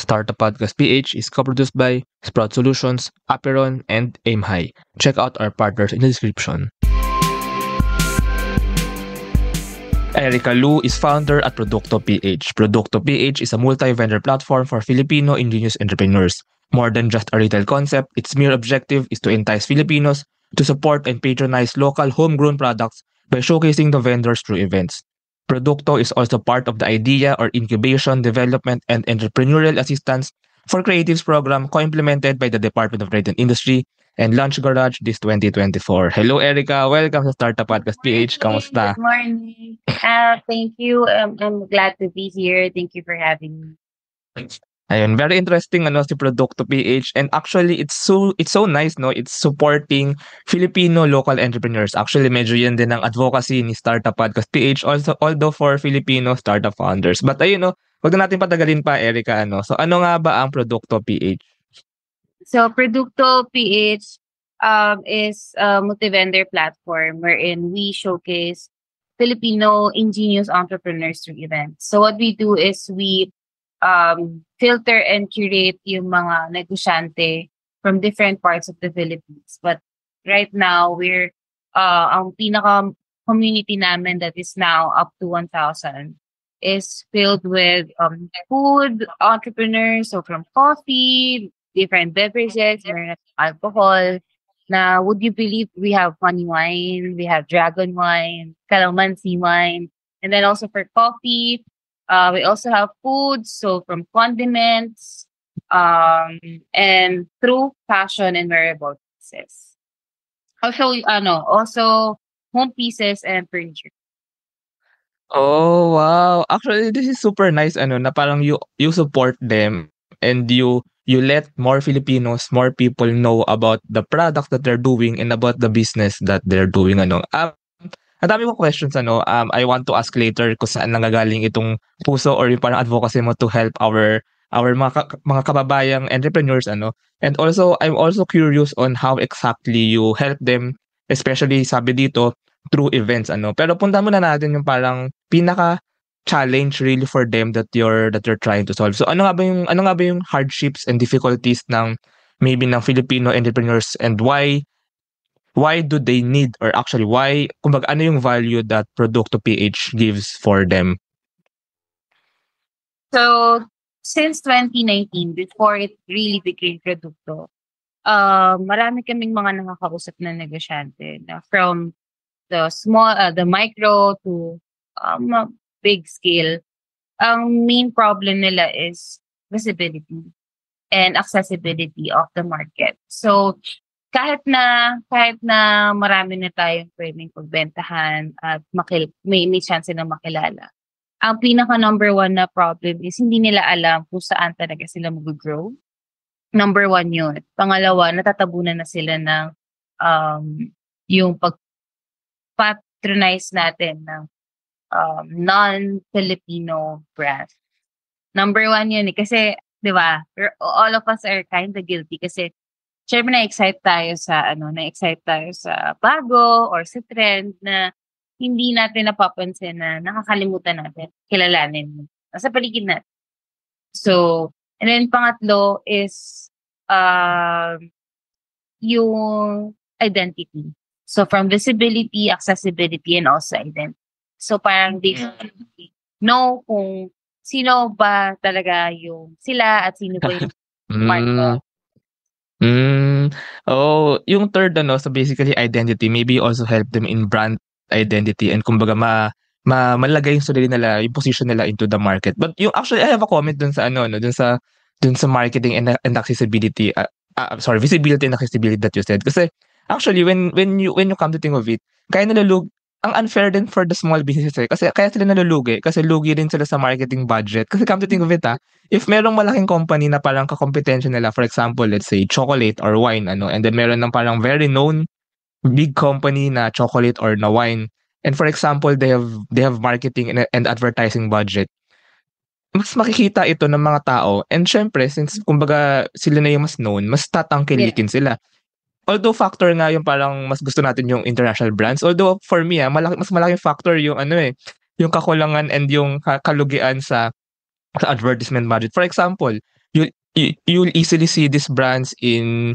Startup Podcast PH is co-produced by Sprout Solutions, Aperon, and Aim High. Check out our partners in the description. Erica Lu is founder at Producto PH. Producto PH is a multi-vendor platform for Filipino ingenious entrepreneurs. More than just a retail concept, its mere objective is to entice Filipinos to support and patronize local homegrown products by showcasing the vendors through events. Producto is also part of the Idea or Incubation, Development, and Entrepreneurial Assistance for Creatives program co-implemented by the Department of Trade and Industry and Launch Garage this 2024. Hello, Erica. Welcome sa Startup Podcast PH. Kamusta? Good morning. Thank you. I'm glad to be here. Thank you for having me. Ayun, very interesting si Producto PH, and actually it's so nice, no? It's supporting Filipino local entrepreneurs. Actually medyo yan din ang advocacy ni Startup Podcast PH, also although for Filipino startup founders. But ayun, wag na natin patagalin pa, Erica, So ano nga ba ang Producto PH? So Producto PH is a multi-vendor platform wherein we showcase Filipino ingenious entrepreneurs through events. So what we do is we filter and curate yung mga negosyante from different parts of the Philippines. But right now, we're ang pinaka community namin that is now up to 1,000 is filled with food entrepreneurs, so from coffee, different beverages, meron alcohol. Now, would you believe we have funny wine, we have dragon wine, calamansi wine, and then also for coffee, we also have foods, so from condiments, and through fashion and wearable pieces. Also home pieces and furniture. Oh, wow. Actually, this is super nice, na parang you support them and you let more Filipinos, more people know about the products that they're doing and about the business that they're doing, Ang dami kong questions, I want to ask later kung saan nanggagaling itong puso or yung parang advocacy mo to help our mga kababayang entrepreneurs, And also, I'm also curious on how exactly you help them, especially sabi dito, through events, Pero puntahan muna natin yung parang pinaka-challenge really for them that you're trying to solve. So ano nga ba yung hardships and difficulties ng maybe ng Filipino entrepreneurs, and why do they need, or actually why, kumbaga ano yung value that Producto PH gives for them? So since 2019, before it really became Producto, marami kaming mga nakakausap na negosyante na from the small, the micro to big scale. Ang main problem nila is visibility and accessibility of the market. So kahit na marami na tayong pwedeng pagbentahan at may chance na makilala, ang pinaka number one na problem is hindi nila alam kung saan talaga sila mag-grow. Number one yun. Pangalawa, natatabunan na sila ng yung pag-patronize natin ng non-Filipino brand. Number one yun kasi, di ba, all of us are kind of guilty kasi syempre na-excite tayo sa bago or sa trend na hindi natin napapansin na nakakalimutan natin kilalanin sa paligid natin. So, and then pangatlo is yung identity. So from visibility, accessibility, and also identity. So parang they know kung sino ba talaga yung sila at sino ba yung market. Oh, yung third so basically identity, maybe also help them in brand identity and kumbaga malagay yung sarili nila, yung position nila into the market. But yung actually I have a comment dun sa dun sa marketing and accessibility, visibility and accessibility that you said. Kasi actually when you come to think of it, kaya ang unfair din for the small businesses kasi kaya sila nalulugi kasi lugi rin sila sa marketing budget. Kasi come to think of it, if merong malaking company na parang kakompetensya nila, for example, let's say chocolate or wine, and then meron ng parang very known big company na chocolate or na wine, and for example, they have marketing and advertising budget, mas makikita ito ng mga tao, and syempre, since kumbaga sila na yung mas known, mas tatangkilikin sila. Although factor nga yung parang mas gusto natin yung international brands. Although for me, mas malaking factor yung yung kakulangan and yung kalugian sa sa advertisement budget. For example, you'll easily see these brands in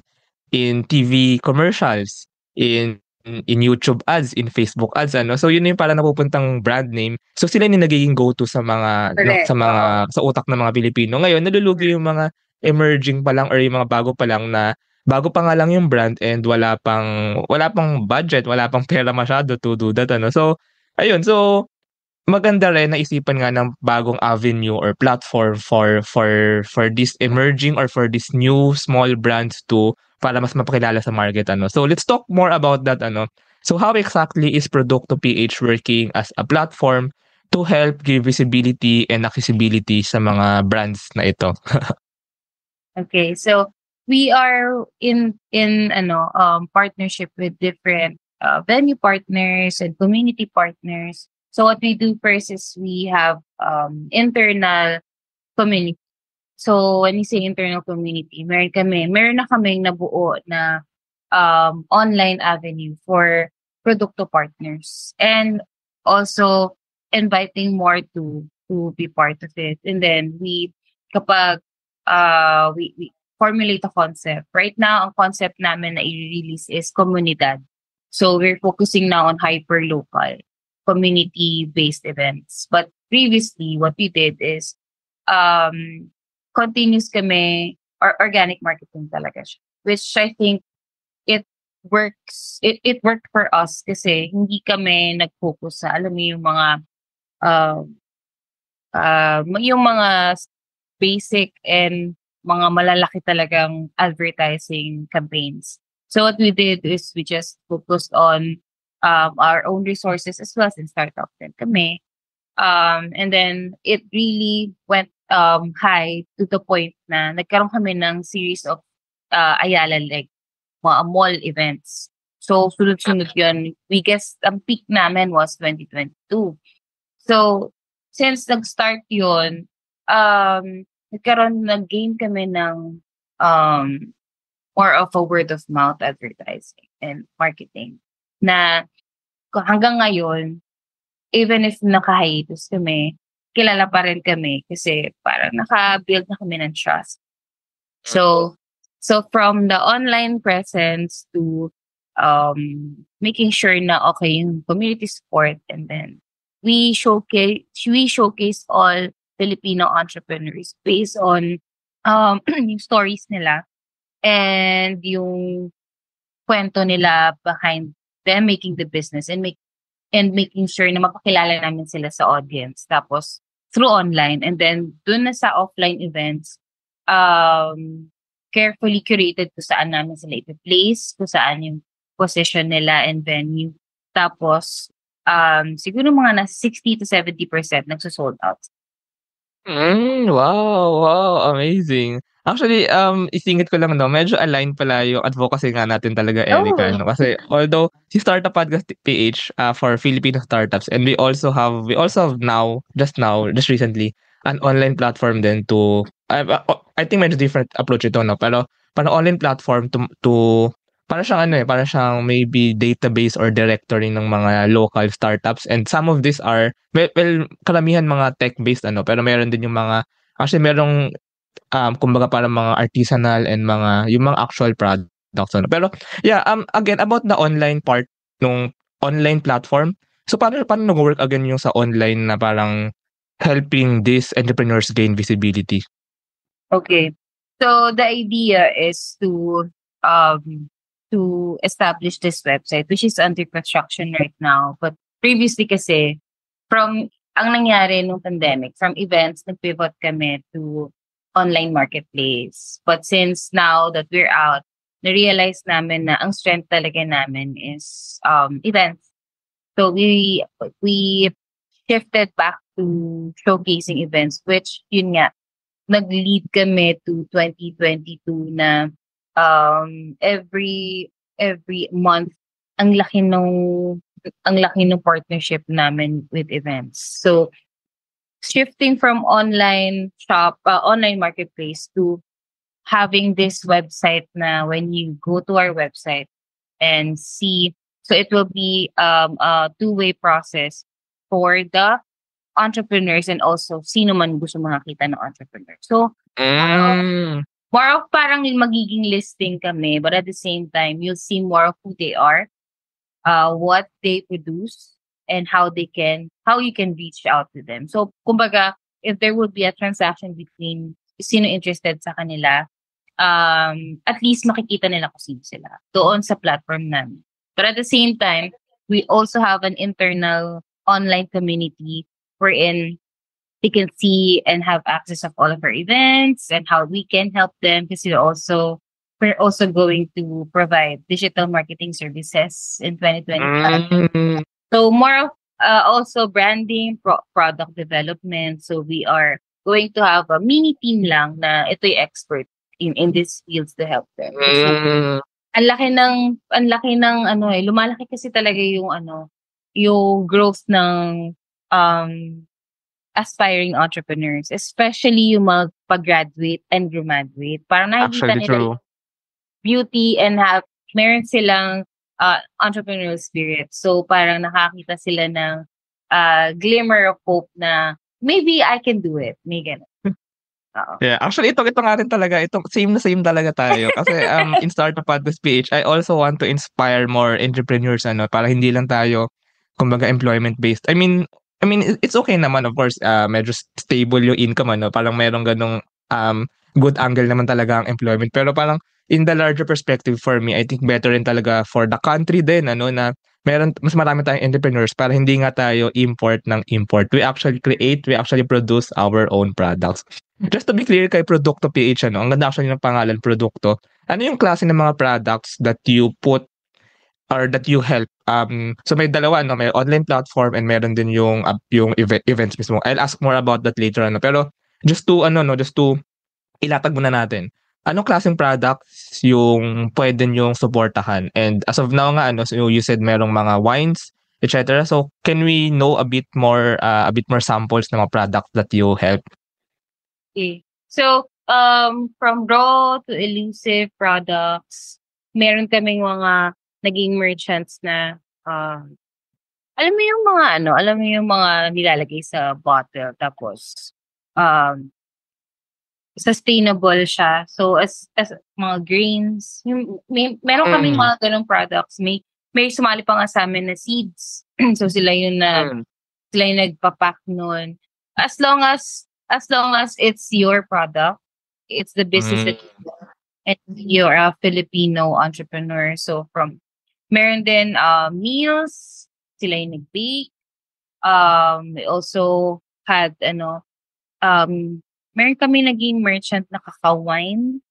TV commercials, in YouTube ads, in Facebook ads, ano. So yun yung parang napupuntang brand name. So sila yung nagiging go-to sa mga Correct. Oo. sa utak ng mga Pilipino. Ngayon nalulugi yung mga emerging pa lang or yung mga bago pa lang na bago pa nga lang yung brand and wala pang budget, wala pang pera masyado to do that, ano. So ayun, so maganda rin na isipan nga ng bagong avenue or platform for this emerging or for these new small brands to para mas mapakilala sa market, ano. So let's talk more about that, ano. So how exactly is Produkto PH working as a platform to help give visibility and accessibility sa mga brands na ito? Okay, so we are in partnership with different venue partners and community partners. So what we do first is we have internal community. So when you say internal community, meron na kaming nabuo na online avenue for produkto partners, and also inviting more to be part of it. And then kapag we formulate a concept. Right now, ang concept namin na i-release is komunidad. So we're focusing now on hyper-local, community-based events. But previously, what we did is continuous kami, or organic marketing talaga siya. Which I think it it worked for us kasi hindi kami nag-focus sa, alam mo yung mga uh, yung mga basic and mga malalaki talagang advertising campaigns. So what we did is we just focused on our own resources as well, since startup din kami. And then it really went high to the point na nagkaroon kami ng series of Ayala like mga mall events. So sunod-sunod yun. We guess ang peak namin was 2022. So since nag-start yun, nag-gain kami ng um, more of a word of mouth advertising and marketing na hanggang ngayon, even if naka-hiatus kami, kilala pa rin kami kasi parang naka-build na kami ng trust. So from the online presence to making sure na okay yung community support, and then we showcase all Filipino entrepreneurs based on yung stories nila and yung kwento nila behind them making the business, and making sure na mapakilala namin sila sa audience. Tapos through online, and then dun na sa offline events, carefully curated kung saan namin sila ipi-place, kung saan yung position nila and venue. Tapos siguro mga nasa 60 to 70% nagso-sold out. Wow, amazing. Actually, isingit ko lang 'no, medyo aligned pala yung advocacy nga natin talaga, Erica, Oh, 'no. Kasi although si Startup Podcast PH, for Filipino startups, and we also have now, just recently, an online platform din to I think medyo different approach ito 'no, pero parang online platform to para siyang ano, para siyang maybe database or directory ng mga local startups, and some of these are karamihan mga tech-based, ano, pero meron din yung mga actually merong, kumbaga parang mga artisanal and yung mga actual products, ano. Pero yeah, again about the online part nung online platform, so paano nagwo-work again yung sa online na parang helping these entrepreneurs gain visibility? okay. So the idea is to establish this website, which is under construction right now. But previously kasi, ang nangyari nung pandemic, from events, nag-pivot kami to online marketplace. But since now that we're out, na-realize namin na ang strength talaga namin is events. So we shifted back to showcasing events, which yun nga, nag-lead kami to 2022 na every month ang laki ng partnership namin with events. So shifting from online marketplace to having this website na when you go to our website and see, so it will be a two-way process for the entrepreneurs and also sino man gusto makakita ng entrepreneur. So, Mm. more of parang yung magiging listing kami, but at the same time, you'll see more of who they are, what they produce, and how you can reach out to them. So, kumbaga, if there would be a transaction between sino interested sa kanila, at least makikita nila kung sino sila doon sa platform namin. But at the same time, we also have an internal online community wherein they can see and have access of all of our events and how we can help them because we're also going to provide digital marketing services in 2025. Mm. So more of also branding, product development. So we are going to have a mini team lang na ito'y expert in these fields to help them. Kasi Mm. ang laki ng lumalaki kasi talaga yung growth ng um aspiring entrepreneurs, especially yung mga pag-graduate and graduate. Parang nakikita Actually nila true. yung beauty and meron silang entrepreneurial spirit. So parang nakakita sila ng glimmer of hope na maybe I can do it. May ganun. Yeah, actually ito nga rin talaga, ito same na same talaga tayo kasi in Startup Podcast PH, I also want to inspire more entrepreneurs para hindi lang tayo kumbaga employment based. I mean it's okay naman of course, medyo stable yung income parang merong ganong good angle naman talaga ang employment, pero parang in the larger perspective for me, I think better rin talaga for the country din na meron mas marami tayong entrepreneurs para hindi nga tayo import ng import. We actually produce our own products. Just to be clear kay Produkto PH, ang ganda actually ng pangalan, Produkto. Ano yung klase ng mga products that you put or that you help? So may dalawa, may online platform and meron din yung events mismo. I'll ask more about that later, pero just to ilatag muna natin. Anong klaseng products yung pwede nyong suportahan? And as of now nga, so you said merong mga wines, etc. So can we know a bit more samples ng mga products that you help? Okay. So, from raw to elusive products, meron kaming mga naging merchants na alam mo yung mga nilalagay sa bottle tapos sustainable siya. So as mga grains, meron kaming mga ganung products. May sumali pa nga sa amin na seeds. So sila yung nagpapack nun. As long as it's your product, it's the business that you do, and you're a Filipino entrepreneur. So meron din meals, sila yung nag-bake. We also had meron kami naging merchant na cacao wine.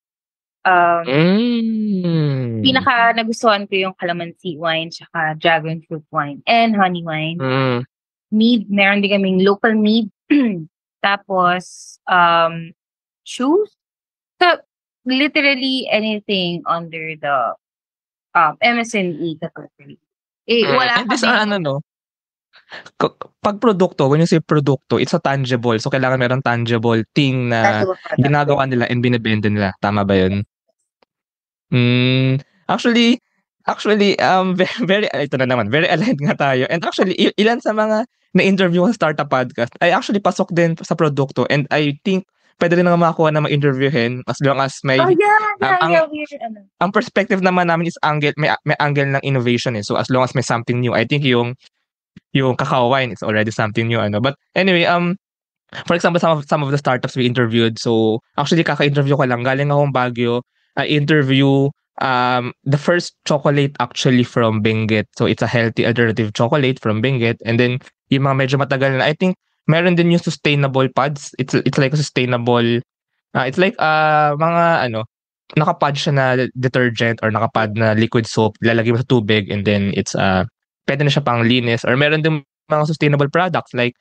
Pinaka nagustuhan ko yung calamansi wine, tsaka dragon fruit wine, and honey wine. Mead, meron din kaming local mead. Tapos, shoes. So, literally anything under the MSME category. Wala and these are pag produkto, when you say produkto, it's a tangible. So, kailangan meron tangible thing na ginagawa nila and binibenta nila. Tama ba yun? Actually, very, ito na naman, very aligned nga tayo. And actually, ilan sa mga na-interview sa Startup Podcast, ay actually pasok din sa produkto. And I think, pwede rin nga makakuha na ma-interviewin as long as may... Ang perspective naman namin is may angle ng innovation. So, as long as may something new, I think yung cacao wine, it's already something new. But anyway, for example, some of the startups we interviewed, so actually kaka-interview ko lang, galing akong Baguio, I interview the first chocolate actually from Benguet. So it's a healthy alternative chocolate from Benguet. And then yung mga medyo matagal na, I think meron din yung sustainable pods. It's like a sustainable, it's like mga nakapad siya na detergent or nakapad na liquid soap, lalagay mo sa tubig and then it's pwede na siya pang linis. Or meron din mga sustainable products like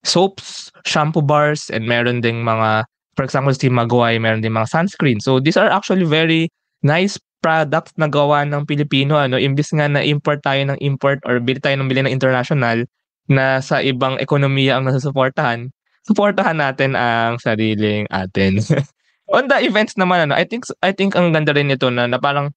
soaps, shampoo bars, and meron ding mga, for example, si Magway, meron din mga sunscreen. So these are actually very nice products na gawa ng Pilipino. Imbis nga na import tayo ng import or bili tayo ng bili ng international na sa ibang ekonomiya ang nasusuportahan, suportahan natin ang sariling atin. On the events naman, I think ang ganda rin nito na parang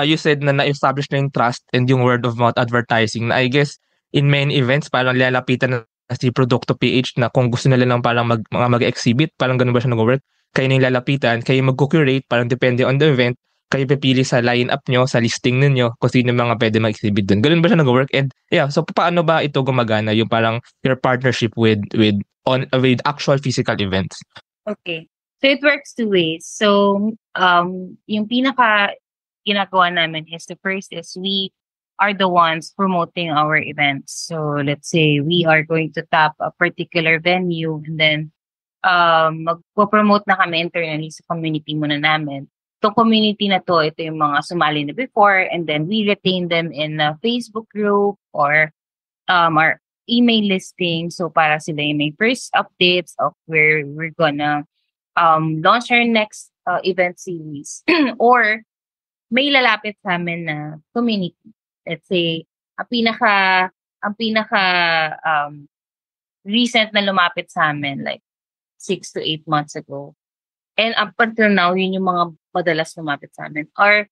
you said na na-establish na yung trust and yung word of mouth advertising na I guess in many events parang lalapitan na si Produkto PH na kung gusto nila lang parang mag-exhibit, parang gano'n ba siya nagwo-work? Kayo na yung lalapitan, kayo magco-curate, parang depende on the event, kayo pipili sa line-up niyo, sa listing ninyo kung sino yung mga puwede mag-exhibit dun. Gano'n ba siya nagwo-work? And yeah, so paano ba ito gumagana yung parang your partnership with actual physical events? Okay. So it works two ways. So, yung pinaka ginagawa namin is the first is we are the ones promoting our events. So let's say we are going to tap a particular venue and then magpo-promote na kami internally sa community muna namin. Itong community na to, ito yung mga sumali na before and then we retain them in a Facebook group or our email listing. So para sila yung may first updates of where we're gonna launch our next event series. Or may lalapit sa amin na community. Let's say, ang pinaka recent na lumapit sa amin like 6 to 8 months ago. And up until now, yun yung mga madalas lumapit sa amin are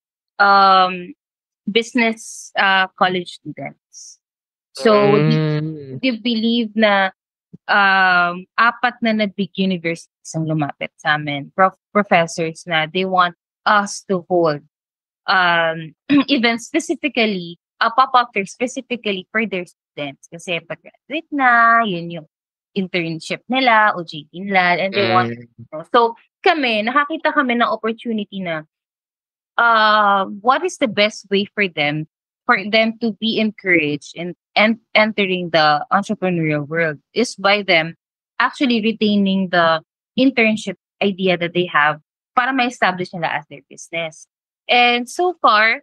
business college students. So we believe na apat na big universities ang lumapit sa amin. Professors na they want us to hold events specifically, pop-up fair specifically for their students. Kasi pag-graduate na, yun yung internship nila, OJT nila, and they want so nakakita kami ng opportunity na what is the best way for them to be encouraged and entering the entrepreneurial world is by them actually retaining the internship idea that they have para ma-establish nila as their business. And so far,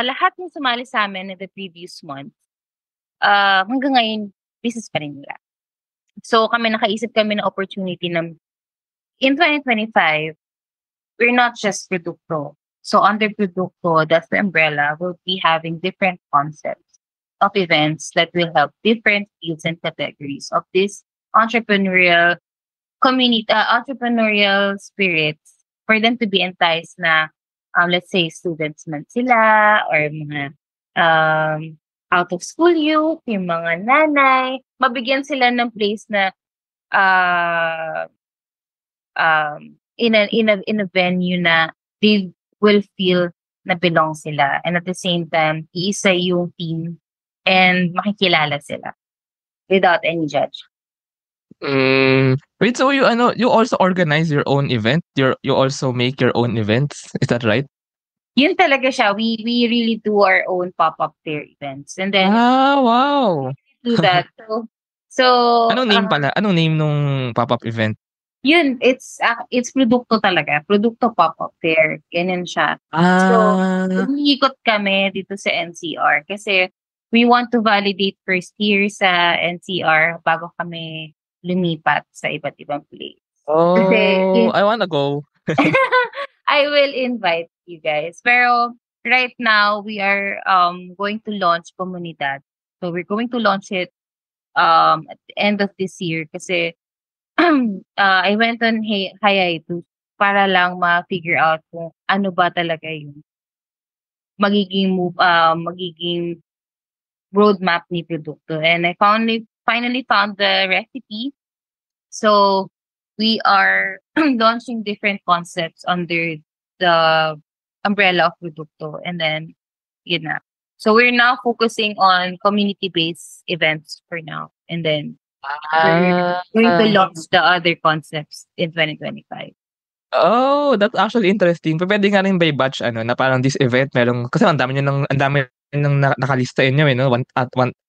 lahat ng sumali sa amin in the previous month, hanggang ngayon, business pa rin nila. So nakaisip kami ng opportunity na in 2025, we're not just Produkto. So under Produkto, that's the umbrella, we'll be having different concepts of events that will help different fields and categories of this entrepreneurial community, entrepreneurial spirits for them to be enticed na, let's say, students man sila or mga out of school youth, yung mga nanay, mabigyan sila ng place na in a venue na they will feel na belong sila, and at the same time iisa yung team and makikilala sila without any judge. Wait, so you also organize your own event? You also make your own events? Is that right? Yun talaga siya. We really do our own pop-up fair events, and then Wow! do that. So Anong name pala? Anong name nung pop-up event? yun, it's Produkto talaga. Produkto pop-up fair. Ganyan siya. So, umiikot kami dito sa NCR kasi we want to validate first year sa NCR bago kami lumipat sa iba't ibang place. Kasi, I wanna go. I will invite you guys. Pero right now, we are going to launch Comunidad. So, we're going to launch it at the end of this year kasi I went on hiatus para lang ma-figure out kung ano ba talaga yung magiging roadmap ni Produkto. And I finally found the recipe. So we are launching different concepts under the umbrella of Produkto. And then, yun na. So we're now focusing on community-based events for now. And then, we're going to launch the other concepts in 2025. Oh, that's actually interesting. Pupuwede nga rin by batch na parang this event merong kasi ang dami ng nakalista inyo no,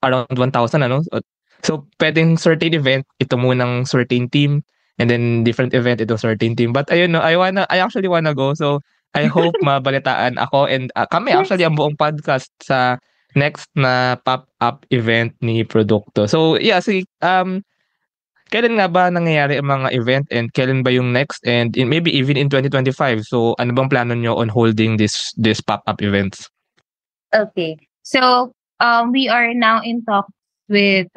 around 1,000 So puwedeng certain event, ito munang certain team, and then different event, ito certain team. But ayun I actually wanna go. So I hope mabalitaan ako and kami actually ang buong podcast sa next na pop-up event ni Produkto. So yeah, kailan nga ba nangyayari ang mga event and kailan ba yung next and maybe even in 2025? So ano bang plano nyo on holding this pop-up events? Okay. So we are now in talks with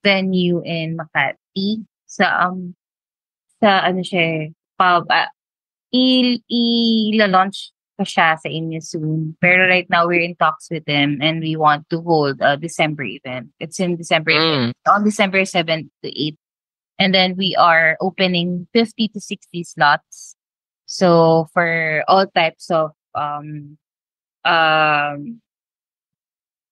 venue in Makati sa ano siya pub. I-launch pa siya sa inyo soon. Pero right now, we're in talks with them and we want to hold a December event. It's in December, on December 7th to 8th. And then we are opening 50 to 60 slots. So for all types of um,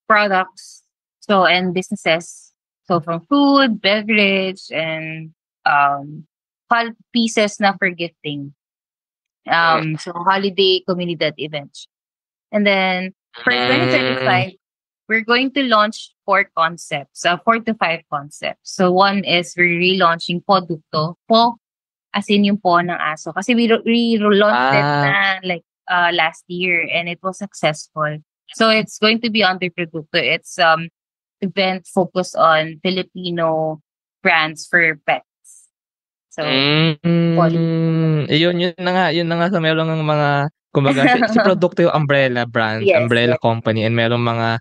products, so and businesses. So from food, beverage, and pieces na for gifting. So holiday comunidad events. And then for 2025, we're going to launch 4 to 5 concepts. So one is we're relaunching Podukto. Po, as in yung po ng aso. Kasi we launched it na like last year and it was successful. So it's going to be under Produkto. It's event focused on Filipino brands for pets. So, yun na nga sa merong ng mga kumbaga si Produkto yung umbrella brand, Yes, umbrella yes. company, and merong mga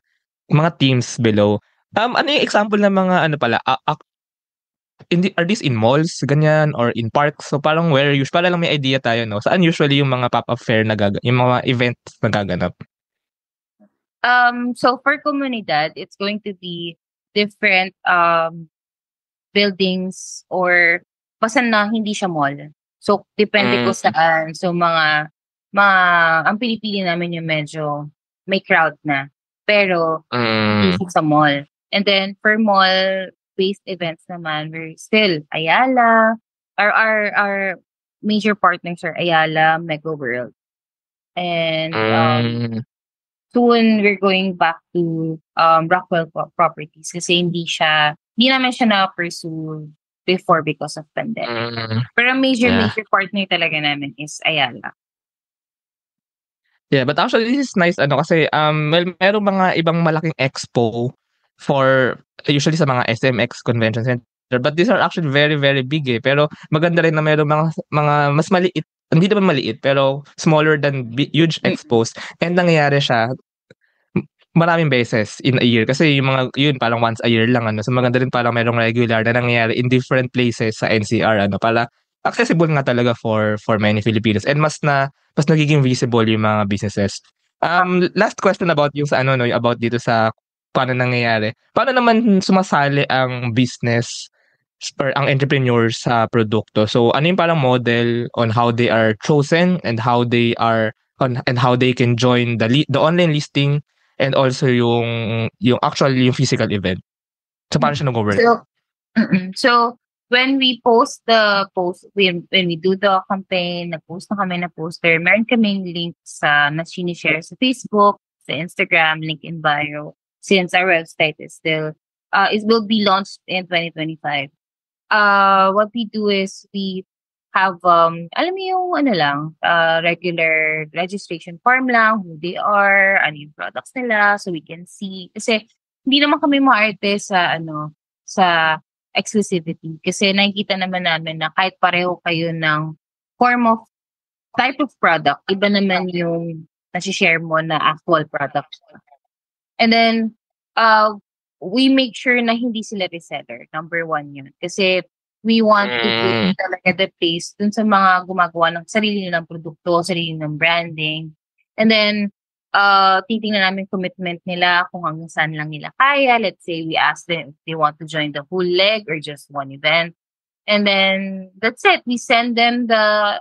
teams below. Ano yung example ng mga ano pala, are these in malls, ganyan, or in parks? So parang para lang may idea tayo, no? Saan usually yung mga pop-up fair yung mga events nagaganap? So for Comunidad, it's going to be different buildings or basta na hindi siya mall. So depende ko saan. So mga ang pinipili namin yung medyo may crowd na. Pero hindi sa mall. And then for mall-based events naman, we're still Ayala. Our major partners are Ayala, Mega World. And soon we're going back to Rockwell Properties kasi hindi naman siya na-pursue before because of pandemic. Pero major partner talaga namin is Ayala. Yeah, but actually this is nice kasi merong mga ibang malaking expo for usually sa mga SMX convention center, but these are actually very very big pero maganda rin na merong mga mas maliit, hindi naman maliit pero smaller than huge expos, and nangyayari siya maraming beses in a year kasi yung mga yun parang once a year lang so maganda rin parang merong regular na nangyayari in different places sa NCR para accessible nga talaga for many Filipinos and mas nagiging visible yung mga businesses. Last question about yung sa about dito sa paano nangyayari. Paano naman sumasali ang business or ang entrepreneur sa produkto? So ano yung parang model on how they are chosen and how they can join the online listing and also yung physical event. So paano siya nag-work? So when we post the post, when we do the campaign, nag-post na kami na poster, meron kaming links na sinishare sa Facebook, sa Instagram, link in bio, since our website is still, it will be launched in 2025. What we do is we have, alam mo yung regular registration form lang, who they are, ano yung products nila, so we can see. Kasi hindi naman kami maarte sa exclusivity. Kasi nakikita naman namin na kahit pareho kayo ng type of product, iba naman yung nasi-share mo na actual product. And then, we make sure na hindi sila reseller. Number 1 yun. Kasi we want to put talaga the place dun sa mga gumagawa ng sarili nilang produkto, sarili ng branding. And then, titingnan namin commitment nila kung hanggang saan lang nila kaya. Let's say we ask them if they want to join the whole leg or just one event. And then, that's it. We send them the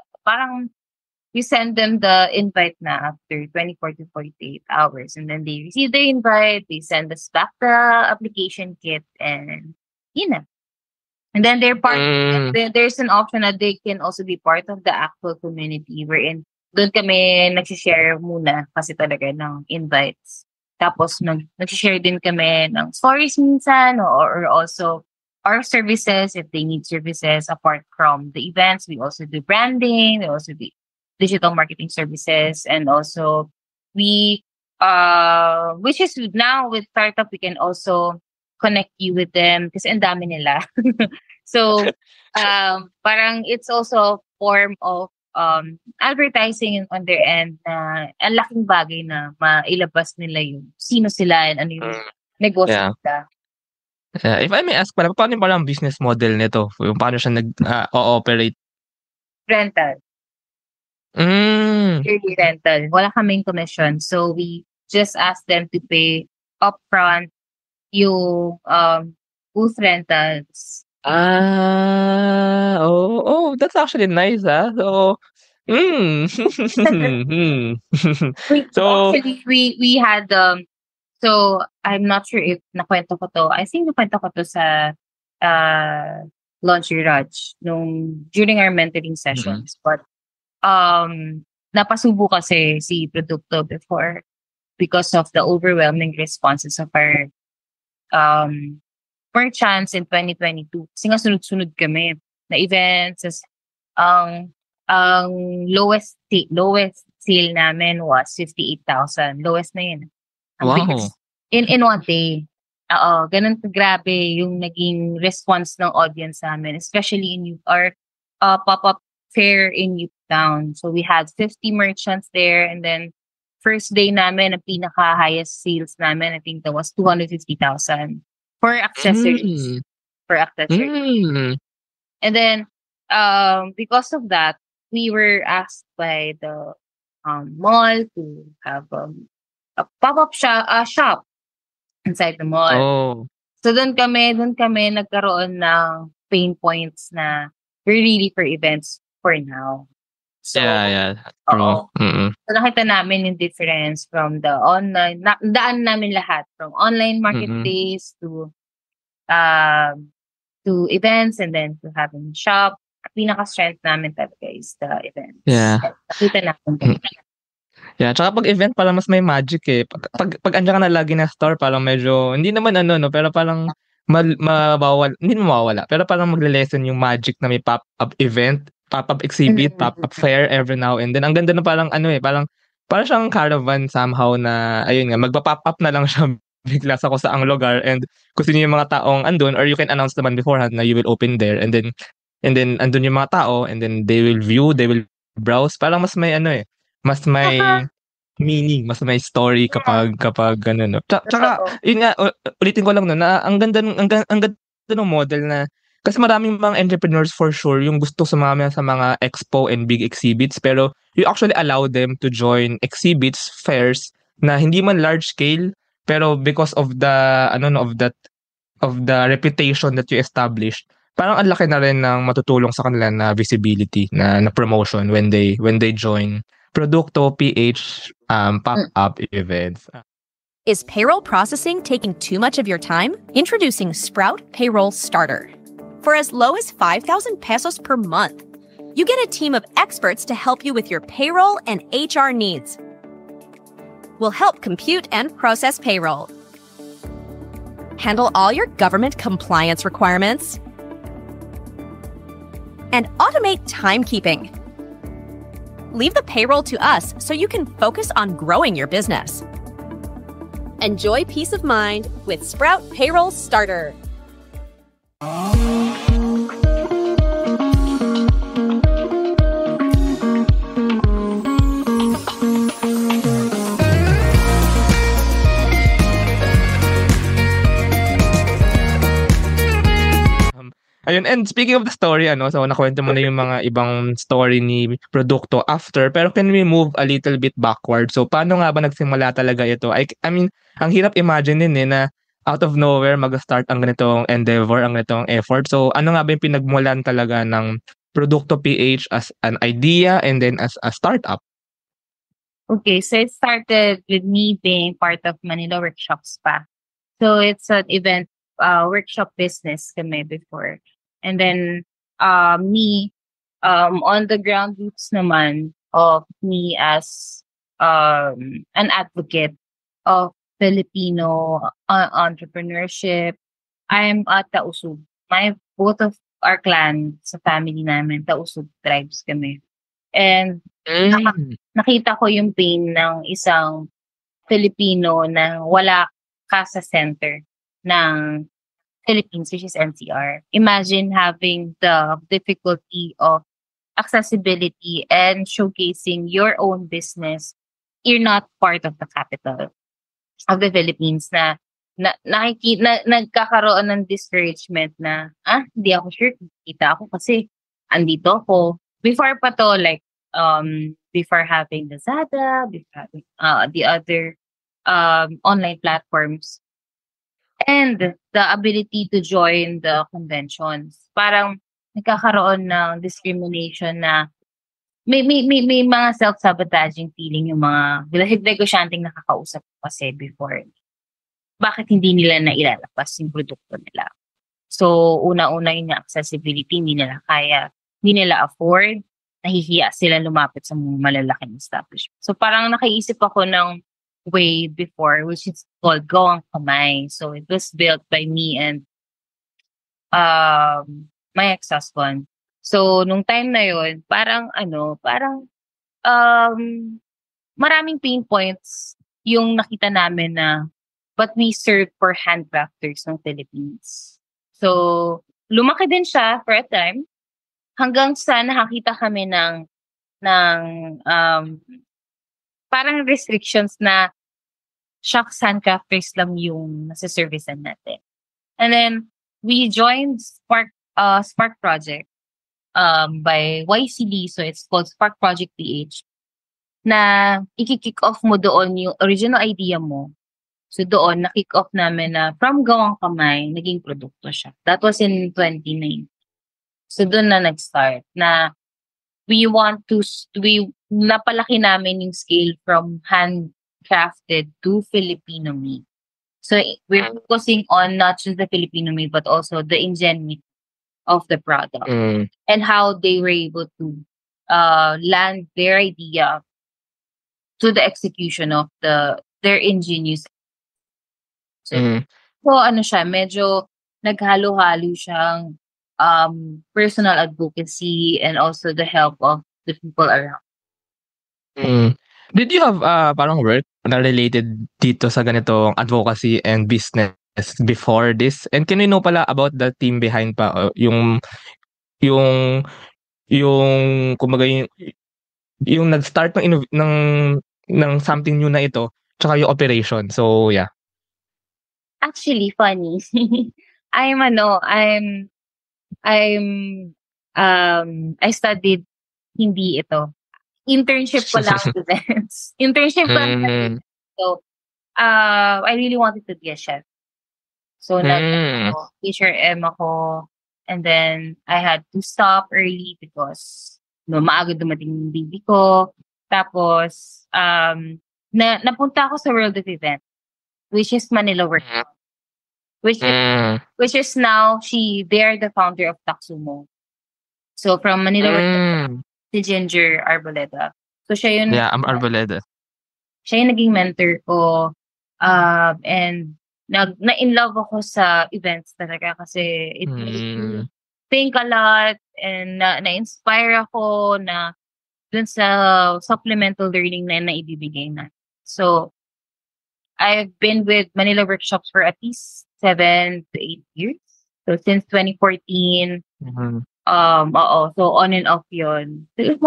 invite na after 24 to 48 hours. And then they receive the invite, they send us back the application kit, and yun na. And then they're there's an option that they can also be part of the actual community wherein doon kami nagsishare muna kasi talaga ng invites. Tapos nagsishare din kami ng stories minsan or also our services if they need services apart from the events. We also do branding, we also do digital marketing services, and also we which is now with startup we can also connect you with them kasi ang dami nila. So parang it's also a form of advertising on their end na ang laking bagay na mailabas nila yung sino sila and ano yung negosyo nila. Yeah. If I may ask pala, paano parang business model nito? Yung paano siya nag-ooperate? Rental. Yearly rental. Wala kaming commission. So we just ask them to pay upfront yung booth rentals. That's actually nice, So, So, We had so I'm not sure if nakwento ko to. I think nakwento ko to sa Launch Garage during our mentoring sessions. But napasubo kasi si Produkto before because of the overwhelming responses of our merchants in 2022. Kasi nga sunod-sunod kami na events. Ang lowest sale namin was 58,000. Lowest na yun. Ang wow. biggest in one day. Oo, ganun grabe yung naging response ng audience namin, especially in our pop-up fair in Newtown. So we had 50 merchants there, and then first day namin, ang pinaka-highest sales namin, I think that was 250,000 for accessories. And then, because of that, we were asked by the mall to have a pop-up shop inside the mall. So doon kami nagkaroon ng pain points na we're really for events for now. So, True. So nakita namin yung difference from the online, daan namin lahat from online marketplace to events and then to having shop. Pinaka-strength namin talaga is the events. Yeah. Nakita namin. Yeah, tsaka pag event parang mas may magic eh. Pag andiyan ka na lagi na store, parang medyo, hindi naman pero parang hindi mawawala. Pero parang magle-lessen yung magic na may pop-up event, pop-up exhibit, pop-up fair every now and then. Ang ganda na parang parang siyang caravan somehow na, ayun nga, magpa-pop up na lang siya bigla sa kusaang lugar and kung sino yung mga taong andun, or you can announce naman beforehand na you will open there and then andun yung mga tao and then they will view, they will browse. Parang mas may mas may meaning, mas may story kapag no. Tsaka yun nga, ulitin ko lang na ang ganda ng model na kasi maraming mga entrepreneurs for sure yung gusto sumama sa mga expo and big exhibits, pero you actually allow them to join exhibits, fairs na hindi man large scale, pero because of the of the reputation that you established, parang ang laki na rin ng matutulong sa kanila na visibility, na promotion when they join Produkto PH pop-up events. Is payroll processing taking too much of your time? Introducing Sprout Payroll Starter. For as low as 5,000 pesos per month, you get a team of experts to help you with your payroll and HR needs. We'll help compute and process payroll, handle all your government compliance requirements, and automate timekeeping. Leave the payroll to us so you can focus on growing your business. Enjoy peace of mind with Sprout Payroll Starter. Ayun, and speaking of the story, so nakwento mo na yung mga ibang story ni Produkto after, pero can we move a little bit backward? So, paano nga ba nagsimula talaga ito? I mean, ang hirap imagine din na out of nowhere mag-start ang ganitong endeavor, ang ganitong effort. So, ano nga ba yung pinagmulan talaga ng Produkto PH as an idea and then as a startup? Okay, so it started with me being part of Manila Workshops pa. So, it's an event workshop business kami before. And then me on the ground roots naman of me as an advocate of Filipino entrepreneurship. I'm at Tausug. Both of our clan sa family namin, Tausug tribes kami. And nakita ko yung pain ng isang Filipino na wala ka sa center ng Philippines, which is NCR. Imagine having the difficulty of accessibility and showcasing your own business. You're not part of the capital of the Philippines na nagkakaroon ng discouragement na, hindi ako sure kita ako kasi andito ako. Before pa to, like, before having Lazada, before having the other online platforms, and the ability to join the conventions. Parang nagkakaroon ng discrimination na may mga self-sabotaging feeling yung mga negosyanteng nakakausap ko kasi before. Bakit hindi nila nailalabas yung produkto nila? So, una-una yung accessibility, hindi nila kaya, hindi nila afford, nahihiya sila lumapit sa mga malalaking establishment. So, parang nakaisip ako ng way before, which is called Gawang Kamay. So, it was built by me and my ex-husband. So, nung time na yun, parang maraming pain points yung nakita namin na but we serve for handcrafters ng Philippines. So, lumaki din siya for a time hanggang sa nakakita kami ng parang restrictions na shucks handcrafters lang yung nasa-servicean natin. And then, we joined Spark Project by YCD. So, it's called Spark Project PH na i-kick off mo doon yung original idea mo. So doon, na-kick off namin na from Gawang Kamay, naging produkto siya. That was in 2019. So doon na nag-start na napalaki namin yung scale from handcrafted to Filipino made. So we're focusing on not just the Filipino made, but also the ingenuity of the product and how they were able to land their idea to the execution of their ingenious. So siya, medyo naghalo-halo siyang personal advocacy and also the help of the people around. Did you have parang work na related dito sa ganitong advocacy and business before this? And can we know pala about the team behind pa yung kumbaga yung nag-start ng something new na ito, tsaka yung operation. So yeah. Actually, funny. I studied hindi ito. Internship ko lang students. Internship ko lang. So, I really wanted to be a chef. So, HRM ako. And then, I had to stop early because maaga dumating yung baby ko. Tapos, napunta ako sa World of Event, which is Manila Workshop. Which is now they are the founder of Taksumo. So from Manila Workshop, si Ginger Arboleda. So siya yun. Yeah, I'm Arboleda. Siya yung naging mentor ko. And na-in love ako sa events talaga kasi it makes me think a lot and na-inspire ako na dun sa supplemental learning na ibibigay na. So I've been with Manila Workshops for at least 7 to 8 years. So since 2014, so on and off yun. So,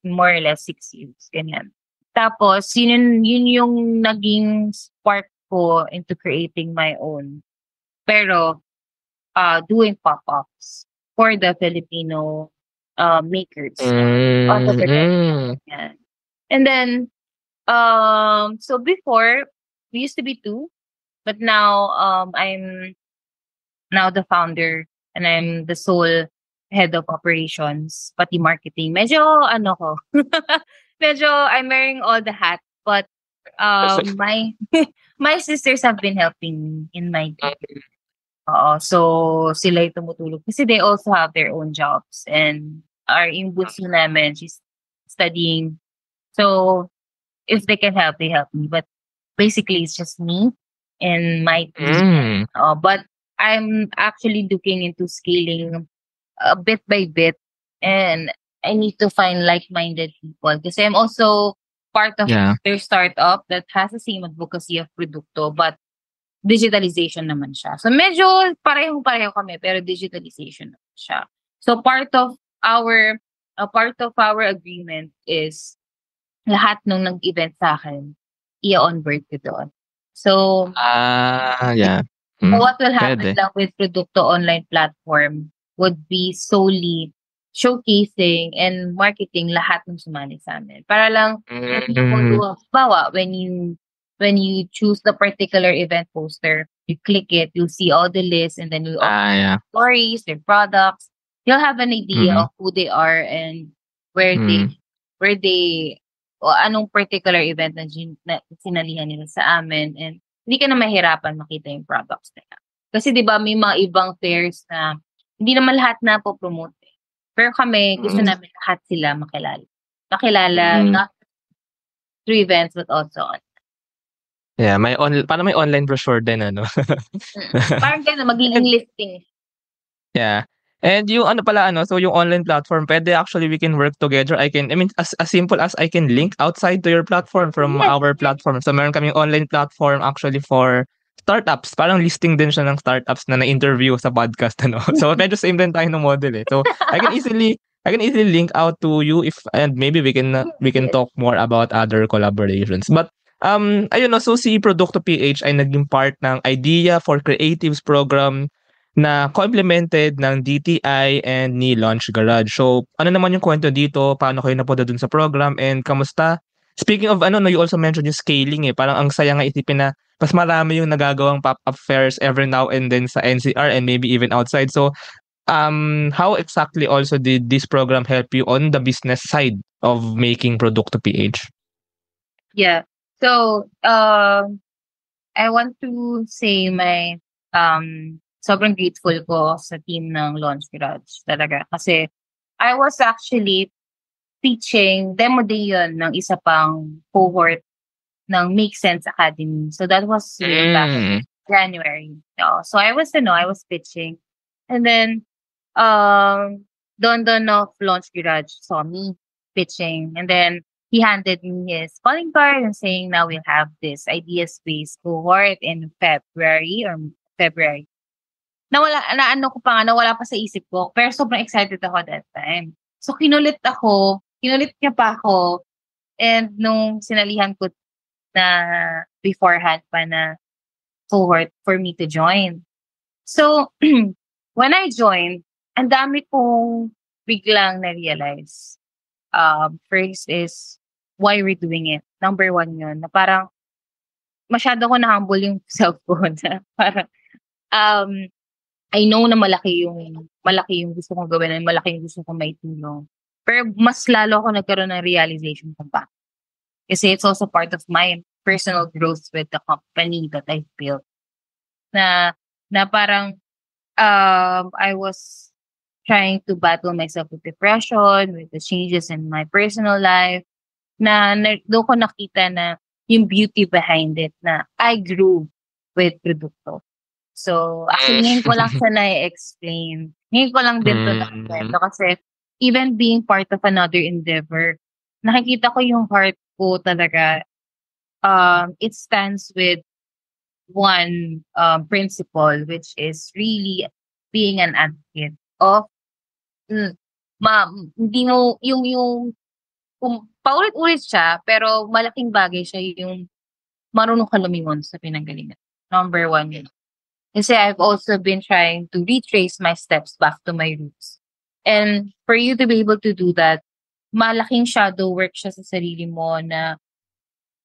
more or less 6 years, ganyan. Tapos, yun yung naging spark ko into creating my own. Pero, doing pop-ups for the Filipino makers. And then, so before, we used to be 2. But now, I'm now the founder and I'm the sole head of operations, pati marketing. Medyo, medyo I'm wearing all the hats. But my sisters have been helping in my team. So, sila yung tumutulog. Kasi they also have their own jobs. And yung bunso namin, she's studying. So, if they can help, they help me. But basically, it's just me and my team. But I'm actually looking into scaling bit by bit, and I need to find like-minded people kasi I'm also part of their startup that has the same advocacy of produkto but digitalization naman siya. So medyo parehong-pareho kami pero digitalization naman siya. So part of our agreement is lahat nung nag-event sa akin i-onboard ko doon. So, so what will happen lang with Produkto online platform would be solely showcasing and marketing lahat ng sumali sa amin. Para lang bawa when you choose the particular event poster, you click it, you'll see all the lists, and then you Yeah. stories, their products. You'll have an idea Mhm. of who they are and where they o anong particular event na sinalihan nila sa amin, and hindi ka na mahirapan makita yung products nila. Kasi 'di ba may mga ibang fairs na hindi naman lahat napo-promote. Pero kami gusto namin lahat sila makilala not through events but also on. Yeah, parang may online brochure din ano. Parang gano'n magiging listing. Yeah. And yung ano pala ano, so yung online platform, pwede actually we can work together. I mean, as simple as I can link outside to your platform from Yes. our platform. So meron kaming online platform actually for startups. Parang listing din siya ng startups na na-interview sa podcast ano. So medyo same din tayo ng model eh. So I can easily link out to you and maybe we can talk more about other collaborations. But ayun no, so si Produkto PH ay naging part ng Idea for Creatives program na co-implemented ng DTI and ni Launch Garage. So, ano naman yung kwento dito? Paano kayo napunta dun sa program? And kamusta? Speaking of ano, no, you also mentioned yung scaling eh. Parang ang saya nga isipin na mas marami yung nagagawang pop-up fairs every now and then sa NCR and maybe even outside. So, how exactly also did this program help you on the business side of making Produkto PH? Yeah. So, I want to say my sobrang grateful ko sa team ng Launch Garage talaga. Kasi I was actually teaching demo day yun ng isa pang cohort ng Make Sense Academy. So that was way back in January. So I was pitching. And then Don of Launch Garage saw me pitching. And then he handed me his calling card and saying now we'll have this idea space cohort in February. Nawala pa sa isip ko, pero sobrang excited ako that time. So, kinulit niya pa ako, and nung sinalihan ko na beforehand pa na cohort for me to join. So, when I joined, ang dami kong biglang na-realize. First is, why we're doing it. Number one yun, na parang, masyado ko na-humble yung self ko na parang, I know na malaki yung gusto kong gawin and malaki yung gusto kong maitulong. Pero mas lalo ako nagkaroon ng realization kung bakit. Kasi it's also part of my personal growth with the company that I've built. Na parang I was trying to battle myself with depression, with the changes in my personal life. Doon ko nakita na yung beauty behind it na I grew with Produkto. So, actually, ngayon ko lang siya na-explain. Ngayon ko lang din to na-kwento kasi even being part of another endeavor, nakikita ko yung heart ko talaga. It stands with one principle, which is really being an advocate of hindi mo yung paulit-ulit siya, pero malaking bagay siya yung marunong ka lumingon sa pinanggalingan. Number one yun. Kasi I've also been trying to retrace my steps back to my roots. And for you to be able to do that, malaking shadow work siya sa sarili mo na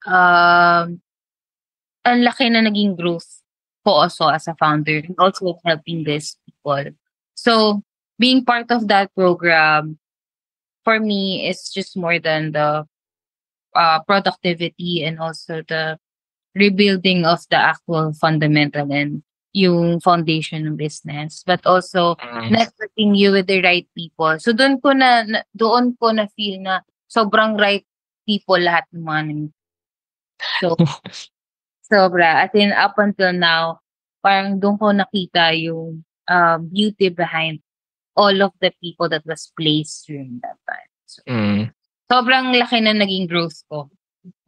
ang laki na naging growth ko also as a founder and also helping these people. So, being part of that program, for me, is just more than the productivity and also the rebuilding of the actual fundamental and yung foundation ng business, but also networking you with the right people. So doon ko na feel na sobrang right people lahat ng mga namin. So sobra. As in, up until now, parang doon ko nakita yung beauty behind all of the people that was placed during that time. So, sobrang laki na naging growth ko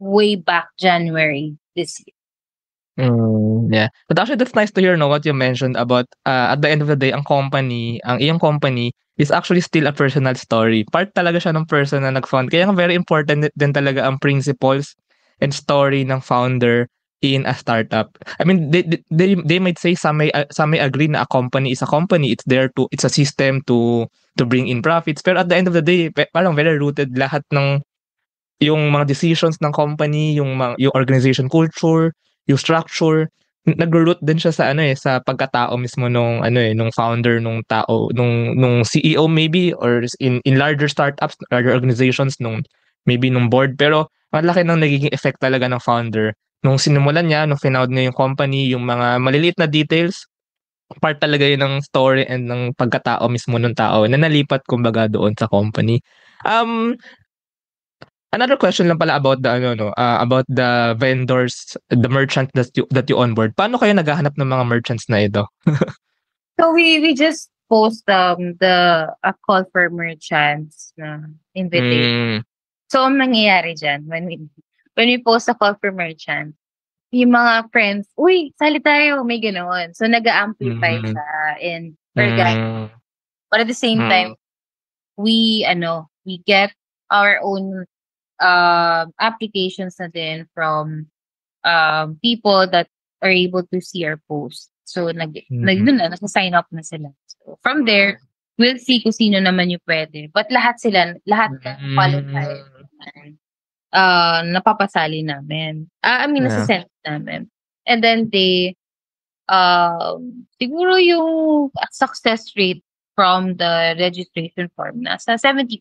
way back January this year. Yeah. But actually, that's nice to hear, no, what you mentioned about at the end of the day, ang iyong company is actually still a personal story. Part talaga siya ng person na nag-found. Kaya very important din talaga ang principles and story ng founder in a startup. I mean, they might say some may agree na a company is a company. It's a system to bring in profits. Pero at the end of the day, parang very rooted lahat ng yung mga decisions ng company, yung organization culture, yung structure, nagro-root din siya sa sa pagkatao mismo nung founder nung tao, nung CEO maybe, or in larger startups, larger organizations nung board. Pero ang laki ng nagiging effect talaga ng founder nung sinimulan niya, nung finound niya yung company, yung mga maliliit na details, part talaga yun ng story and ng pagkatao mismo ng tao na nalipat kumbaga doon sa company. Another question lang pala about about the vendors, the merchants that you onboard. Paano kayo naghahanap ng mga merchants na ito? So we just post a call for merchants na invitation. So ang nangyayari diyan when we post a call for merchants, yung mga friends, uy, sali tayo, may ganoon. So nag-amplify siya in organic. But at the same time, we get our own applications na din from people that are able to see our post. So nasa-sign up na sila. So from there, we'll see kung sino naman yung pwede. But lahat ng qualified napapasali namin. Nasasend namin. And then siguro yung success rate from the registration form nasa 70%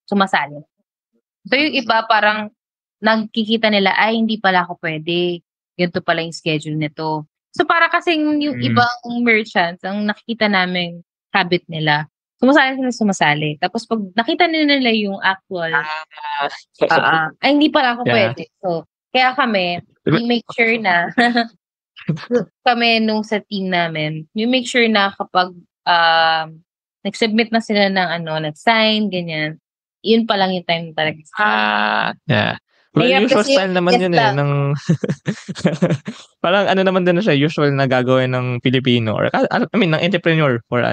sumasali. So yung iba parang nagkikita nila, ay hindi pala ako pwede. Ganito pala yung schedule nito. So para kasing yung ibang merchants, ang nakikita namin habit nila, sumasali. Tapos pag nakita nila yung actual, ay hindi pala ako pwede. So kaya kami, we make sure na kami nung sa team namin, we make sure na kapag nag-submit na sila ng nag-sign, ganyan, yun pa lang yung time talaga. Yeah. Well, usual style naman yun ng parang naman din na siya, usual na gagawin ng Pilipino or ng entrepreneur for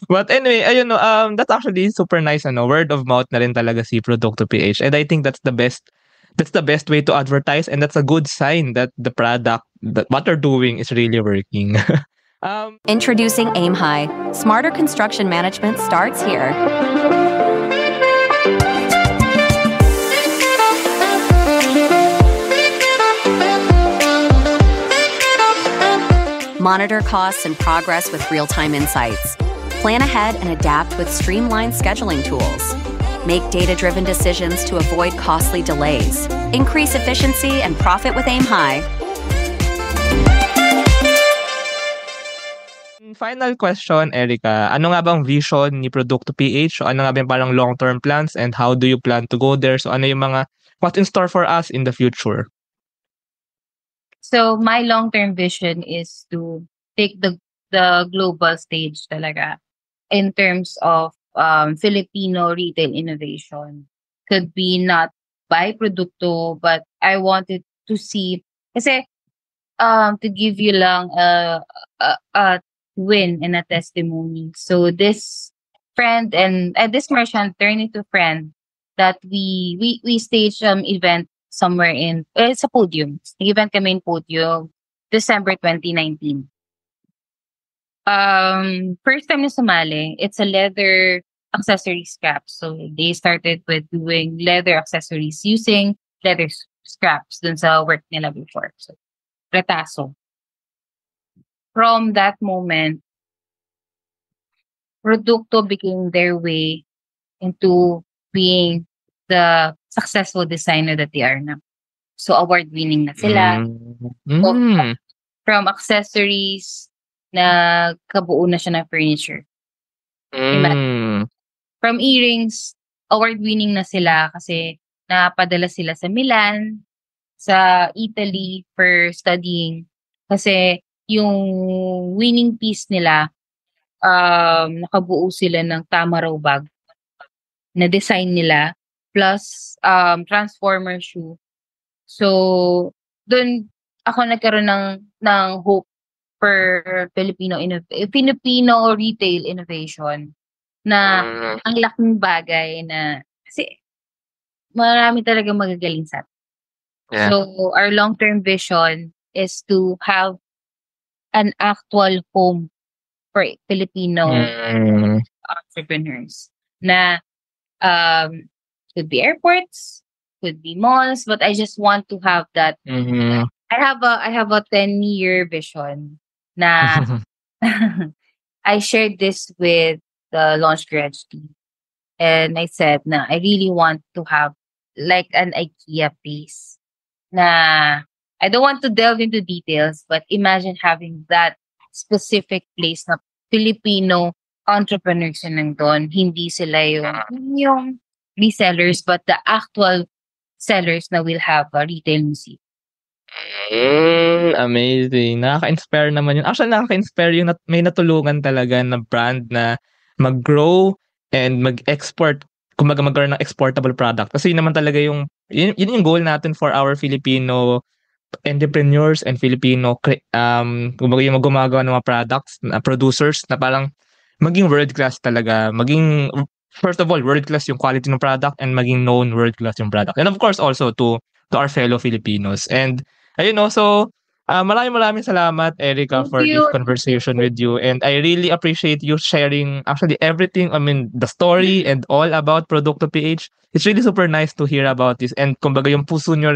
But anyway, ayun that's actually super nice word of mouth na rin talaga si Produkto PH. And I think that's the best way to advertise, and that's a good sign that the product, that what they're doing is really working. Introducing Aim High. Smarter construction management starts here. Monitor costs and progress with real-time insights. Plan ahead and adapt with streamlined scheduling tools. Make data-driven decisions to avoid costly delays. Increase efficiency and profit with Aim High. Final question, Erica. Ano nga bang vision ni Produkto PH? So, ano nga ba yung parang long-term plans, and how do you plan to go there? So ano yung what's in store for us in the future? So my long-term vision is to take the global stage talaga in terms of Filipino retail innovation. Could be not by Produkto, but I wanted to see, kasi to give you lang a win and a testimony. So this friend and this merchant turned into friend that we staged event somewhere in sa Podium. Nag-event kami in Podium December 2019. First time na sumali, it's a leather accessory scraps. So they started with doing leather accessories using leather scraps dun sa work nila before. So retaso. From that moment, Produkto became their way into being the successful designer that they are now. So award-winning na sila. So, from accessories, nagkabuo na siya ng furniture. From earrings, award-winning na sila kasi napadala sila sa Milan, sa Italy for studying. Kasi yung winning piece nila, nakabuo sila ng tama raw bag na design nila plus transformer shoe. So doon ako nagkaroon ng hope for Filipino retail innovation na ang laking bagay na kasi marami talaga magagaling sa atin. Yeah. So our long-term vision is to have an actual home for Filipino Mm. entrepreneurs na could be airports, could be malls, but I just want to have that. Mhm. I have a 10-year vision na I shared this with the launch grad team. And I said na I really want to have like an IKEA piece. Na I don't want to delve into details, but imagine having that specific place na Filipino entrepreneurs na nandun. Hindi sila yung resellers, but the actual sellers na will have a retail museum. Amazing. Nakaka-inspire naman yun. Actually, nakaka-inspire yung may natulungan talaga na brand na mag-grow and mag-export. Kumbaga magkaroon ng exportable product. Kasi yun naman talaga yun yung goal natin for our Filipino entrepreneurs and Filipino kumbaga yung gumagawa ng mga products na producers na parang maging world class talaga, maging first of all world class yung quality ng product and maging known world class yung product. And of course also to our fellow Filipinos. And ayun so maraming salamat Erica Thank for this you. conversation with you, and I really appreciate you sharing actually everything, I mean the story and all about Produkto PH. It's really super nice to hear about this, and kumbaga yung puso mo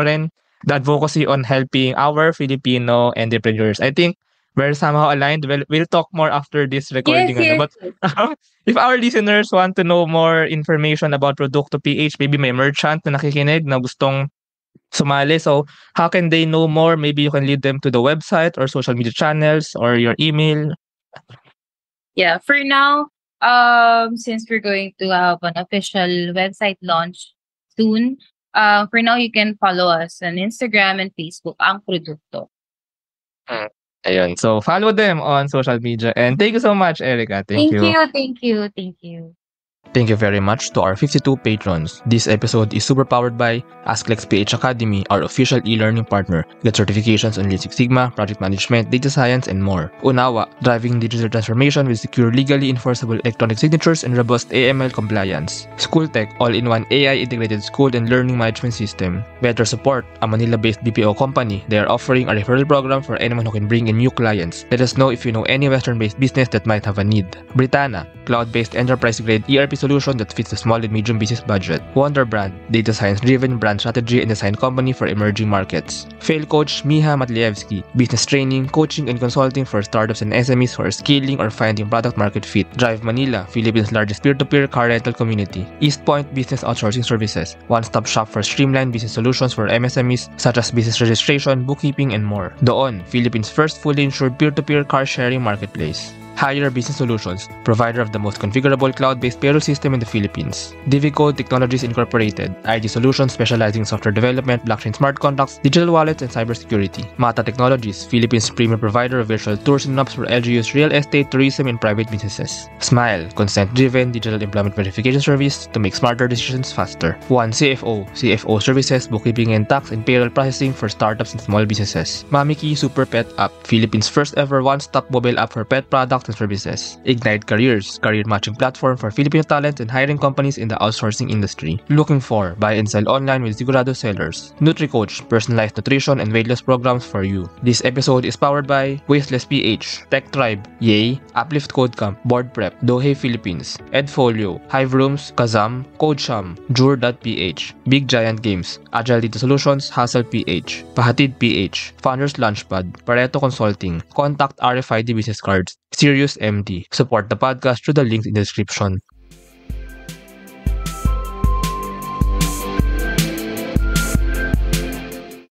rin, the advocacy on helping our Filipino entrepreneurs. I think we're somehow aligned. We'll talk more after this recording. Yes. But if our listeners want to know more information about Produkto PH, maybe may merchant na nakikinig na gustong sumali. So how can they know more? Maybe you can lead them to the website or social media channels or your email. Yeah, for now, since we're going to have an official website launch soon, for now you can follow us on Instagram and Facebook, Ang Produkto. Ayun. So follow them on social media. And thank you so much, Erica. Thank you. Thank you. Thank you very much to our 52 patrons. This episode is super powered by Asklex PH Academy, our official e-learning partner. Get certifications on Lean Six Sigma, project management, data science, and more. Unawa, driving digital transformation with secure, legally enforceable electronic signatures and robust AML compliance. Schooltech, all-in-one AI-integrated school and learning management system. Better Support, a Manila-based BPO company. They are offering a referral program for anyone who can bring in new clients. Let us know if you know any Western-based business that might have a need. Britanna, cloud-based enterprise-grade ERP solution that fits the small and medium business budget. Wonder Brand, data science-driven brand strategy and design company for emerging markets. Fail Coach Miha Matlievsky, business training, coaching, and consulting for startups and SMEs who are scaling or finding product market fit. Drive Manila, Philippines' largest peer-to-peer car rental community. East Point Business Outsourcing Services, one-stop shop for streamlined business solutions for MSMEs such as business registration, bookkeeping, and more. Doon, Philippines' first fully insured peer-to-peer car sharing marketplace. Hire Business Solutions, provider of the most configurable cloud-based payroll system in the Philippines. Divicode Technologies Incorporated, IT solutions specializing in software development, blockchain smart contracts, digital wallets, and cybersecurity. Mata Technologies, Philippines' premier provider of virtual tours and maps for LGU's real estate, tourism, and private businesses. Smile, consent-driven digital employment verification service to make smarter decisions faster. One CFO, CFO services, bookkeeping and tax and payroll processing for startups and small businesses. Mamiki Super Pet App, Philippines' first ever one-stop mobile app for pet products and services. Ignite Careers, career matching platform for Filipino talent and hiring companies in the outsourcing industry. Looking for buy and sell online with Sigurado sellers. NutriCoach, personalized nutrition and weight loss programs for you. This episode is powered by Wasteless PH, Tech Tribe, Yay, Uplift Code Camp, Board Prep, Dohe Philippines, Edfolio, Hive Rooms, Kazam, CodeSham, Jure.ph, Big Giant Games, Agile Data Solutions, Hustle PH, Pahatid PH, Founders Launchpad, Pareto Consulting, Contact RFID Business Cards, Sirius MD. Support the podcast through the links in the description.